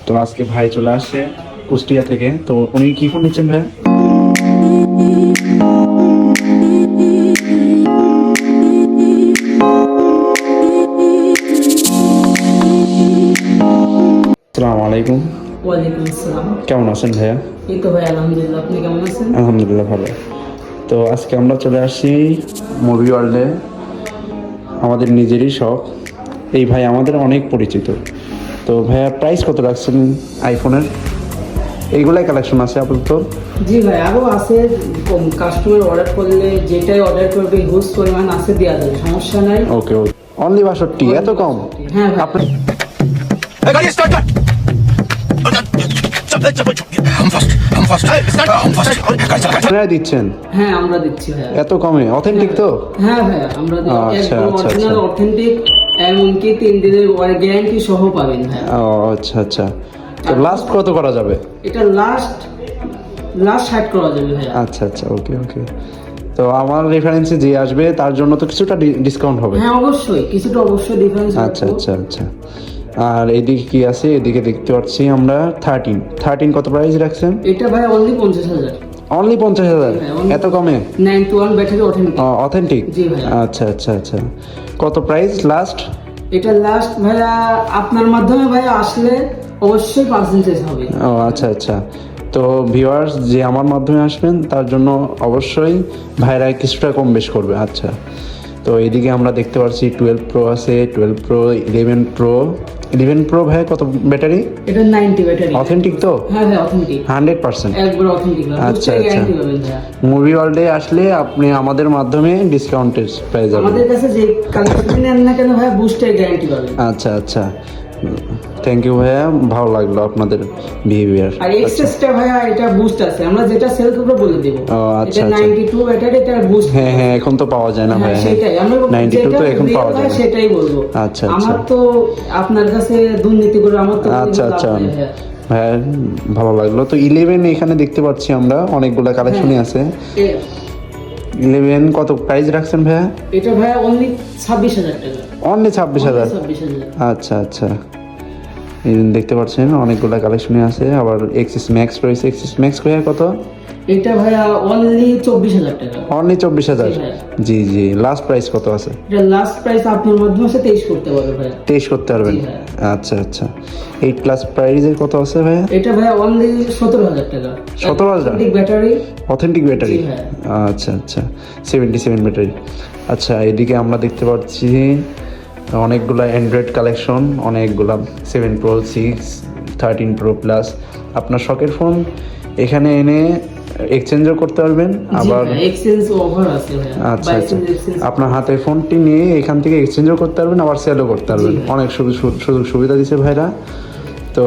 তো আজকে ভাই চলে আসছে কুষ্টিয়া থেকে। তো উনি কি ফোন নিচ্ছেন ভাই? আসসালামু আলাইকুম। ওয়ালাইকুম আসসালাম। কেমন আছেন ভাইয়া? এই তো ভাই আলহামদুলিল্লাহ, আপনি কেমন আছেন? আলহামদুলিল্লাহ ভালো। তো আজকে আমরা চলে আসছি মুভি ওয়ার্ল্ডে, আমাদের নিজেরই শপ। এই ভাই আমাদের অনেক পরিচিত। তো ভাইয়া প্রাইস কত রাখছেন আইফোনের? এইগুলাই কালেকশন আছে আপাতত? জি ভাই, আরও আছে। কাস্টমার অর্ডার করলে যেটাই অর্ডার করবে হিউজ পরিমাণ আছে, দেওয়া যাবে, সমস্যা নাই। ওকে ওকে। অনলি 62, এত কম? হ্যাঁ ভাই। আপনি আপনারা দিচ্ছেন? হ্যাঁ আমরা দিচ্ছি ভাই। এত কমে? অথেন্টিক তো? হ্যাঁ ভাই, আমরা দিই আচ্ছা, একদম আচ্ছা, অরিজিনাল আচ্ছা। অথেন্টিক, এমনকি 3 দিনের গ্যারান্টি সহ পাবেন ভাই। ও আচ্ছা আচ্ছা। তো লাস্ট কত করা যাবে? এটা লাস্ট 60 করা যাবে ভাই। আচ্ছা আচ্ছা, ওকে ওকে। তো আমার রেফারেন্সে যে আসবে তার জন্য তো কিছুটা ডিসকাউন্ট হবে? হ্যাঁ অবশ্যই, কিছুটা অবশ্যই ডিফারেন্স। আচ্ছা আচ্ছা আচ্ছা। আর এদিকে কি আছে? এদিকে দেখতে পাচ্ছি আমরা 13 কত প্রাইস রাখছেন? এটা ভাই অনলি 50,000। অনলি 50,000? এত কমে? 91 ব্যাটারি অথেন্টিক। অথেন্টিক? জি ভাই। আচ্ছা আচ্ছা আচ্ছা। কত প্রাইস লাস্ট? এটা লাস্ট ভাইয়া আপনার মাধ্যমে ভাইয়া আসলে অবশ্যই পার্সেন্টেজ হবে। ও আচ্ছা আচ্ছা। তো ভিউয়ার্স যে আমার মাধ্যমে আসবেন তার জন্য অবশ্যই ভাইরা কিছুটা কম বেশ করবে। আচ্ছা। তো এদিকে আমরা দেখতে পাচ্ছি 12 প্রো আছে, 12 প্রো, 11 প্রো ভাই কত ব্যাটারি? এটা 90 ব্যাটারি। অথেন্টিক তো? হ্যাঁ হ্যাঁ অথেন্টিক 100%? একবার অথেন্টিক। আচ্ছা আচ্ছা। গ্যারান্টি পাবেন ভাইয়া। মুভি ওয়ার্ল্ডে আসলে আপনি আমাদের মাধ্যমে ডিসকাউন্টের প্রাইস যাবেন। আমাদের কাছে যে কালেকশন নেন না কেন ভাইয়া, বুস্টের গ্যারান্টি পাবেন। আচ্ছা আচ্ছা। থ্যাংক ইউ ভাইয়া, ভালো লাগলো আপনাদের বিহেভিয়ার। আর এক্সেসটা ভাইয়া এটা বুস্ট আছে, আমরা যেটা সেল করব বলে দেব। ও আচ্ছা এটা আচ্ছা। 92 ব্যাটারি, এটা বুস্ট। হ্যাঁ হ্যাঁ, এখন তো পাওয়া যায় না ভাইয়া। সেটাই আমরা 92 তো এখন পাওয়া যায় না। সেটাই বলবো। আচ্ছা আচ্ছা। আমার তো আপনার কাছে দুর্নীতি করে আমার তো আচ্ছা কোনো লাভ আচ্ছা নাই ভাইয়া। ভাইয়া ভালো লাগলো। তো 11 এখানে দেখতে পাচ্ছি আমরা অনেকগুলো কালেকশনই আছে। 11 কত প্রাইস রাখছেন ভাইয়া? এটা ভাইয়া অনলি 26,000 টাকা। অনলি 26,000? 26,000। আচ্ছা আচ্ছা। এই দেখতে পাচ্ছেন অনেকগুলো কালেকশনই আছে। আবার এক্সিস ম্যাক্স রয়েছে। এক্সিস ম্যাক্স ভাইয়া কত? এটা ভাইয়া অনলি 24,000 টাকা। অনলি 24,000? জি ভাইয়া। জি জি। লাস্ট প্রাইস কত আছে? এটা লাস্ট প্রাইস আপনার মাধ্যমে আছে 23 করতে পারবে ভাইয়া। 23 করতে পারবেন? জি ভাইয়া। আচ্ছা আচ্ছা। 8 প্লাস প্রাইসের কত আছে ভাইয়া? এটা ভাইয়া অনলি 17,000 টাকা। 17,000? Authentic battery. Authentic battery? জি ভাইয়া। আচ্ছা আচ্ছা। 77 ব্যাটারি। আচ্ছা, এদিকে আমরা দেখতে পাচ্ছি অনেকগুলা অ্যান্ড্রয়েড কালেকশন, অনেকগুলা 7 প্রো, 6, 13 প্রো প্লাস। আপনার শখের ফোন এখানে এনে এক্সচেঞ্জও করতে পারবেন। আবার এক্সচেঞ্জ অফার আছে ভাইয়া। আচ্ছা আচ্ছা। আপনার হাতে ফোনটি নিয়ে এখান থেকে এক্সচেঞ্জও করতে পারবেন, আবার সেলও করতে পারবেন। অনেক সুযোগ সুবিধা দিচ্ছে ভাইরা। তো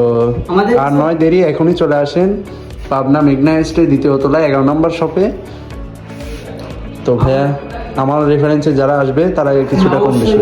আর নয় দেরি, এখনই চলে আসেন পাবনা মেঘনা স্টে 2য় তলায় 11 নম্বর শপে। তো ভাইয়া আমার রেফারেন্সে যারা আসবে তারা কিছুটা কম বেশি